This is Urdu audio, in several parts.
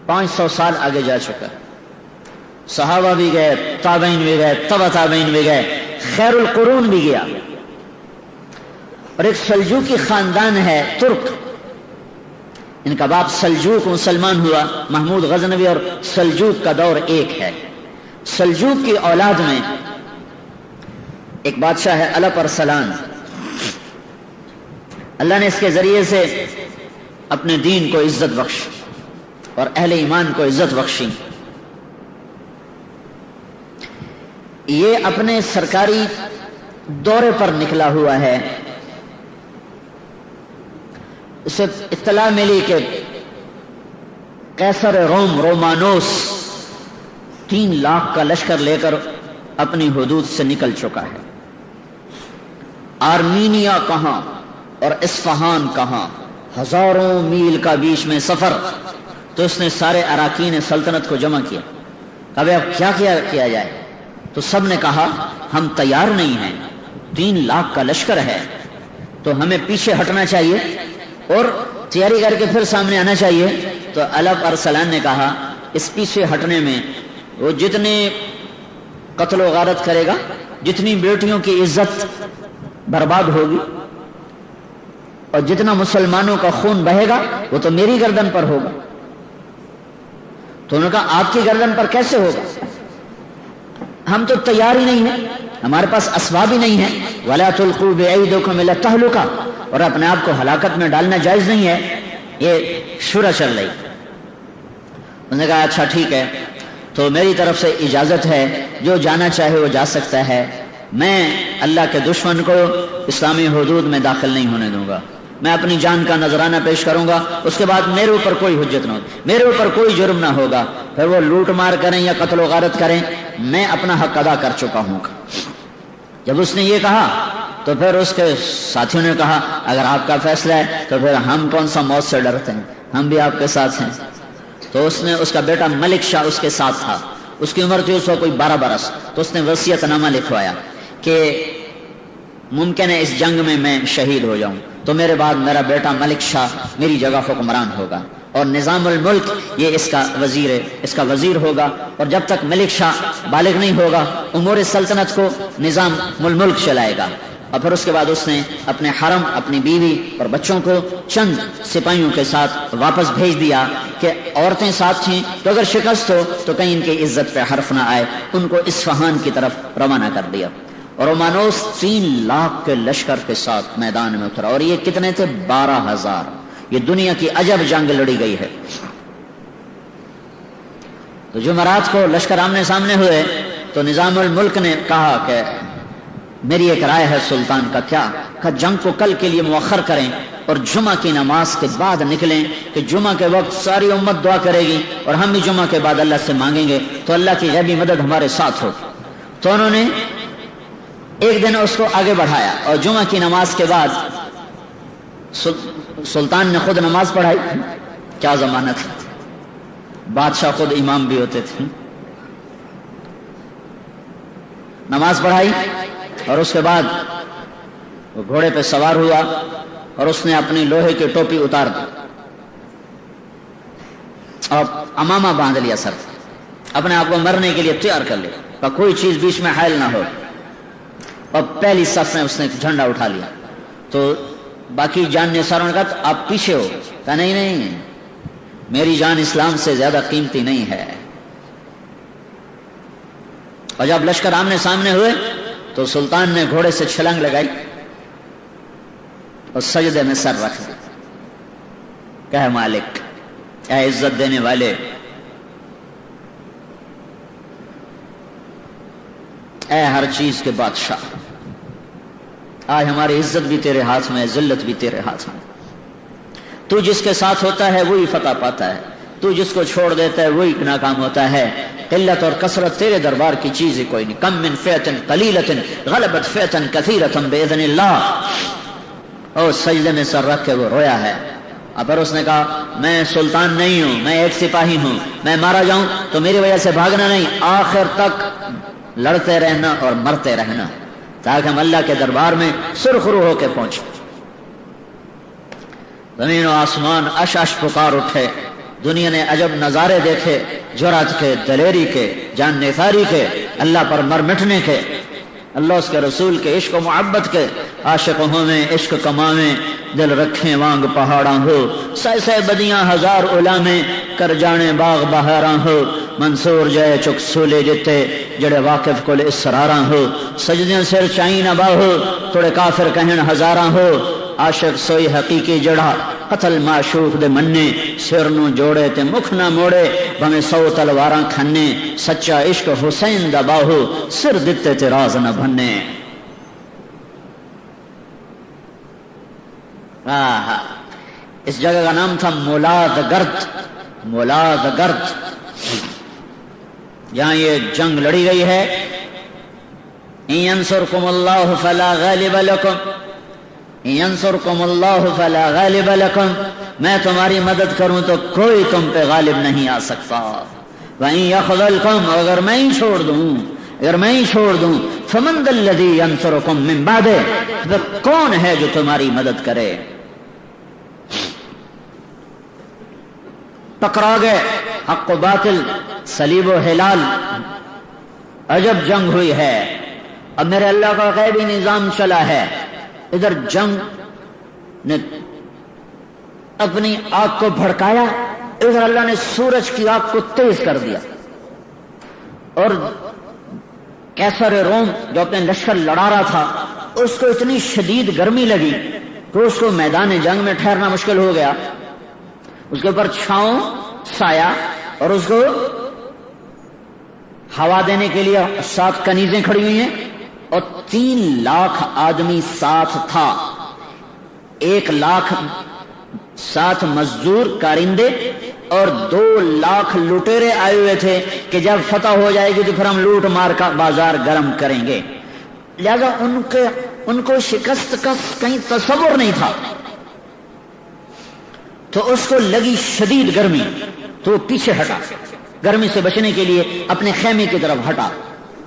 500 سال آگے جا چکا. صحابہ بھی گئے, تابعین بھی گئے, تبع تابعین بھی گئے, خیر القرون بھی گیا. اور ایک سلجوقی خاندان ہے ترک, ان کا باپ سلجوق مسلمان ہوا. محمود غزنوی اور سلجوق کا دور ایک ہے. سلجوق کی اولاد میں ایک بادشاہ ہے الپ ارسلان. اللہ نے اس کے ذریعے سے اپنے دین کو عزت بخش اور اہل ایمان کو عزت بخشی. یہ اپنے سرکاری دورے پر نکلا ہوا ہے. اسے اطلاع ملی کہ قیصر روم رومانوس 3 لاکھ کا لشکر لے کر اپنی حدود سے نکل چکا ہے. آرمینیا کہاں اور اصفہان کہاں, ہزاروں میل کا بیچ میں سفر. تو اس نے سارے اراکین سلطنت کو جمع کیا. اب کیا کیا جائے؟ تو سب نے کہا ہم تیار نہیں ہیں, 3 لاکھ کا لشکر ہے, تو ہمیں پیچھے ہٹنا چاہیے اور تیاری کر کے پھر سامنے آنا چاہیے. تو الپ ارسلان نے کہا اس پیچھے ہٹنے میں وہ جتنے قتل و غارت کرے گا, جتنی بیٹیوں کی عزت برباد ہوگی اور جتنا مسلمانوں کا خون بہے گا وہ تو میری گردن پر ہوگا. تو انہوں نے کہا آپ کی گردن پر کیسے ہوگا؟ ہم تو تیار ہی نہیں ہیں, ہمارے پاس اسباب ہی نہیں ہیں. وَلَا تُلْقُوا بِأَيْدِيكُمْ إِلَى التَّهْلُكَةِ, اور اپنے آپ کو ہلاکت میں ڈالنا جائز نہیں ہے. یہ شورا چل رہی. انہوں نے کہا اچھا ٹھیک ہے, تو میری طرف سے اجازت ہے, جو جانا چاہے وہ جا سکتا ہے. میں اللہ کے دشمن کو اسلامی حدود میں داخل نہیں ہونے دوں گا. میں اپنی جان کا نذرانہ پیش کروں گا, اس کے بعد میرے اوپر کوئی حجت نہ ہوگی, میرے اوپر کوئی جرم نہ ہوگا. پھر وہ لوٹ مار کریں یا قتل و غارت کریں, میں اپنا حق ادا کر چکا ہوں. جب اس نے یہ کہا تو پھر اس کے ساتھیوں نے کہا اگر آپ کا فیصلہ ہے تو پھر ہم کون سا موت سے ڈرتے ہیں, ہم بھی آپ کے ساتھ ہیں. تو اس نے, اس کا بیٹا ملک شاہ اس کے ساتھ تھا, اس کی عمر تھی اس وقت کوئی 12 برس. تو اس نے وصیت نامہ لکھوایا کہ ممکن ہے اس جنگ میں شہید ہو جاؤں, تو میرے بعد میرا بیٹا ملک شاہ میری جگہ حکمران ہوگا, اور نظام الملک یہ اس کا وزیر ہوگا. اور جب تک ملک شاہ بالغ نہیں ہوگا امور سلطنت کو نظام الملک چلائے گا. اور پھر اس کے بعد اس نے اپنے حرم, اپنی بیوی اور بچوں کو چند سپاہیوں کے ساتھ واپس بھیج دیا کہ عورتیں ساتھ تھیں تو اگر شکست ہو تو کہیں ان کی عزت پہ حرف نہ آئے. ان کو اصفہان کی طرف روانہ کر دیا. اور رومانوس 3 لاکھ کے لشکر کے ساتھ میدان میں اترا. اور یہ کتنے تھے؟ 12,000. یہ دنیا کی عجب جنگ لڑی گئی ہے. تو جمعرات کو لشکر آمنے سامنے ہوئے تو نظام الملک نے کہا کہ میری ایک رائے ہے سلطان کا. کیا؟ کہ جنگ کو کل کے لیے مؤخر کریں اور جمعہ کی نماز کے بعد نکلیں, کہ جمعہ کے وقت ساری امت دعا کرے گی اور ہم بھی جمعہ کے بعد اللہ سے مانگیں گے تو اللہ کی غیبی مدد ہمارے ساتھ ہو. تو انہوں نے ایک دن اس کو آگے بڑھایا اور جمعہ کی نماز کے بعد سلطان نے خود نماز پڑھائی. کیا زمانہ تھا, بادشاہ خود امام بھی ہوتے تھے. نماز پڑھائی اور اس کے بعد وہ گھوڑے پہ سوار ہوا اور اس نے اپنی لوہے کی ٹوپی اتار دی اور امامہ باندھ لیا سر, اپنے آپ کو مرنے کے لیے تیار کر لیا, اور کوئی چیز بیچ میں حائل نہ ہو. اور پہلی صف میں اس نے جھنڈا اٹھا لیا. تو باقی جان نثاروں نے کہا آپ پیچھے ہو. کہا نہیں, میری جان اسلام سے زیادہ قیمتی نہیں ہے. اور جب لشکر آمنے سامنے ہوئے تو سلطان نے گھوڑے سے چھلانگ لگائی اور سجدے میں سر رکھ دیا. کہ مالک, اے عزت دینے والے, اے ہر چیز کے بادشاہ, آج ہماری عزت بھی تیرے ہاتھ میں ہے, ذلت بھی تیرے ہاتھ میں. تو جس کے ساتھ ہوتا ہے وہی فتح پاتا ہے, تو جس کو چھوڑ دیتا ہے وہی ناکام ہوتا ہے. قلت اور کثرت تیرے دربار کی چیز ہی کوئی نہیں. کم من فئۃ قلیلۃ غلبت فئۃ کثیرۃ باذن اللہ. اور سجدے میں سر رکھ کے وہ رویا ہے. اب پھر اس نے کہا میں سلطان نہیں ہوں, میں ایک سپاہی ہوں, میں مارا جاؤں تو میری وجہ سے بھاگنا نہیں, آخر تک لڑتے رہنا اور مرتے رہنا تاکہ ہم اللہ کے دربار میں سرخرو ہو کے پہنچے. زمین و آسمان اش اش پکار اٹھے دنیا نے عجب نظارے دیکھے، جرأت کے، دلیری کے، جان نثاری کے، اللہ پر مر مٹنے کے، اللہ اس کے رسول کے عشق و محبت کے، عاشق ہویں عشق کماویں، دل رکھیں وانگ پہاڑاں ہو، سہ سہ بدیاں ہزار علامیں، کر جانے باغ بہاراں ہو، منصور جائے چک سولے جتے، جڑے واقف کل اسراراں ہو، سجدیں سر چائیں نہ باہو، توڑے کافر کہن ہزاراں ہو، عاشق سوئی حقیقی جڑا، قتل معشوق دے مننے، سر نو جوڑے تے مکھ نہ موڑے، بھمیں 100 تلواراں کھنے، سچا عشق حسین دا باہو، سر دتے تے راز نہ بھنے۔ اس جگہ کا نام تھا مولاد گرد، مولاد گرد، یہاں یہ جنگ لڑی گئی ہے۔ ان ینصرکم اللہ فلا غالب لکم، ان ینصرکم اللہ فلا غالب لکم، میں تمہاری مدد کروں تو کوئی تم پہ غالب نہیں آ سکتا۔ وَإِن يَخْذَلْكُمْ، اگر میں ہی چھوڑ دوں، اگر میں ہی چھوڑ دوں، فَمَنْ ذَا الَّذِي يَنصُرُكُم مِّن بَعْدِهِ، پھر کون ہے جو تمہاری مدد کرے؟ ٹکرا گئے حق و باطل، صلیب و ہلال، عجب جنگ ہوئی ہے۔ اب میرے اللہ کا غیبی نظام چلا ہے، ادھر جنگ نے اپنی آگ کو بھڑکایا، ادھر اللہ نے سورج کی آگ کو تیز کر دیا، اور کیسر روم جو اپنے لشکر لڑا رہا تھا اس کو اتنی شدید گرمی لگی کہ اس کو میدان جنگ میں ٹھہرنا مشکل ہو گیا۔ اس کے اوپر چھاؤں سایہ، اور اس کو ہوا دینے کے لیے 7 کنیزیں کھڑی ہوئی ہیں، اور 3 لاکھ آدمی ساتھ تھا، 1 لاکھ 7 مزدور کارندے، اور 2 لاکھ لٹیرے آئے ہوئے تھے کہ جب فتح ہو جائے گی تو پھر ہم لوٹ مار کا بازار گرم کریں گے۔ لہذا ان کو شکست کا کہیں تصور نہیں تھا، تو اس کو لگی شدید گرمی، تو وہ پیچھے ہٹا، گرمی سے بچنے کے لیے اپنے خیمے کی طرف ہٹا۔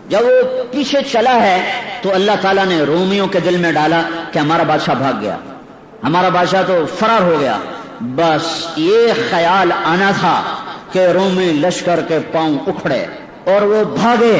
جب وہ پیچھے چلا ہے تو اللہ تعالیٰ نے رومیوں کے دل میں ڈالا کہ ہمارا بادشاہ بھاگ گیا، ہمارا بادشاہ تو فرار ہو گیا۔ بس یہ خیال آنا تھا کہ رومی لشکر کے پاؤں اکھڑے اور وہ بھاگے۔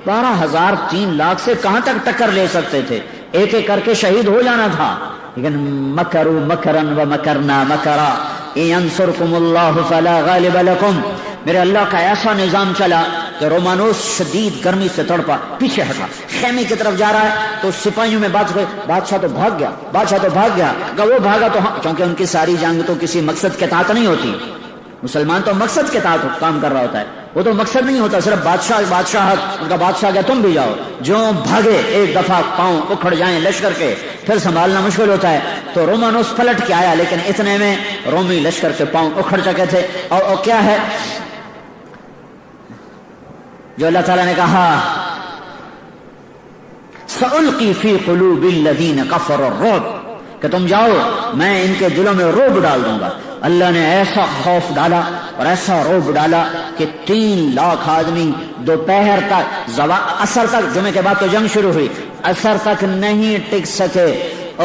12,000 3 لاکھ سے کہاں تک ٹکر لے سکتے تھے؟ ایک ایک کر کے شہید ہو جانا تھا، لیکن مکروا مکرا ومکرنا مکرا ان ینصرکم اللہ فلا غالب لکم، میرے اللہ کا ایسا نظام چلا کہ رومانوس شدید گرمی سے تڑپا، پیچھے ہٹا، خیمے کی طرف جا رہا ہے تو سپاہیوں میں بات ہوئی، بادشاہ تو بھاگ گیا، بادشاہ تو بھاگ گیا۔ اگر وہ بھاگا تو ہاں، کیونکہ ان کی ساری جنگ تو کسی مقصد کے تحت نہیں ہوتی، مسلمان تو مقصد کے تحت کام کر رہا ہوتا ہے، وہ تو مقصد نہیں ہوتا صرف بادشاہت، ان کا بادشاہ گیا تم بھی جاؤ۔ جو بھاگے ایک دفعہ پاؤں اکھڑ جائیں لشکر کے، پھر سنبھالنا مشکل ہوتا ہے، تو رومانوس پلٹ کے آیا، لیکن اتنے میں رومی لشکر کے پاؤں اکھڑ چکے تھے۔ اور کیا ہے جو اللہ تعالیٰ نے کہا، سألقی فی قلوب الذین کفروا الرعب، کہ تم جاؤ میں ان کے دلوں میں رعب ڈال دوں گا۔ اللہ نے ایسا خوف ڈالا اور ایسا رعب ڈالا کہ 3 لاکھ آدمی دوپہر تک، عصر تک، جمعے کے بعد تو جنگ شروع ہوئی، عصر تک نہیں ٹک سکے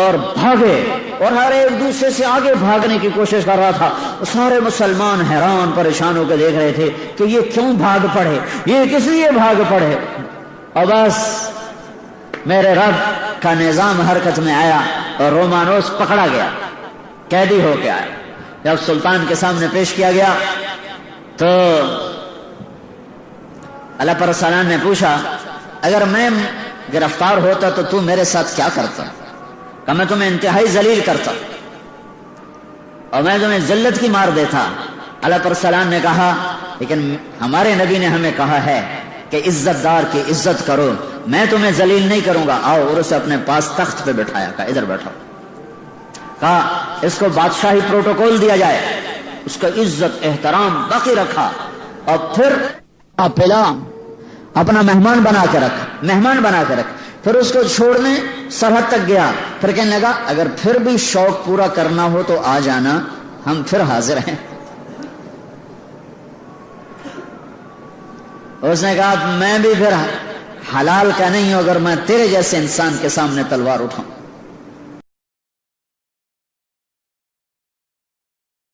اور بھاگے، اور ہر ایک دوسرے سے آگے بھاگنے کی کوشش کر رہا تھا۔ سارے مسلمان حیران پریشان ہو کے دیکھ رہے تھے کہ یہ کیوں بھاگ پڑے، یہ کس لیے بھاگ پڑے۔ اور بس میرے رب کا نظام حرکت میں آیا اور رومانوس پکڑا گیا، قیدی ہو کے آیا۔ جب سلطان کے سامنے پیش کیا گیا تو اللہ پر سلام نے پوچھا، اگر میں گرفتار ہوتا تو تو میرے ساتھ کیا کرتا؟ کہ میں تمہیں انتہائی ذلیل کرتا اور میں تمہیں ذلت کی مار دیتا۔ اللہ پر سلام نے کہا، لیکن ہمارے نبی نے ہمیں کہا ہے کہ عزت دار کی عزت کرو، میں تمہیں ذلیل نہیں کروں گا، آؤ۔ اور اسے اپنے پاس تخت پہ بٹھایا، کہا ادھر بیٹھو، کہا اس کو بادشاہی پروٹوکول دیا جائے، اس کا عزت احترام باقی رکھا، اور پھر پلا اپنا مہمان بنا کے رکھ، پھر اس کو چھوڑنے سرحد تک گیا، پھر کہنے لگا اگر پھر بھی شوق پورا کرنا ہو تو آ جانا، ہم پھر حاضر ہیں۔ اس نے کہا میں بھی پھر حلال کا نہیں ہوں اگر میں تیرے جیسے انسان کے سامنے تلوار اٹھاؤں۔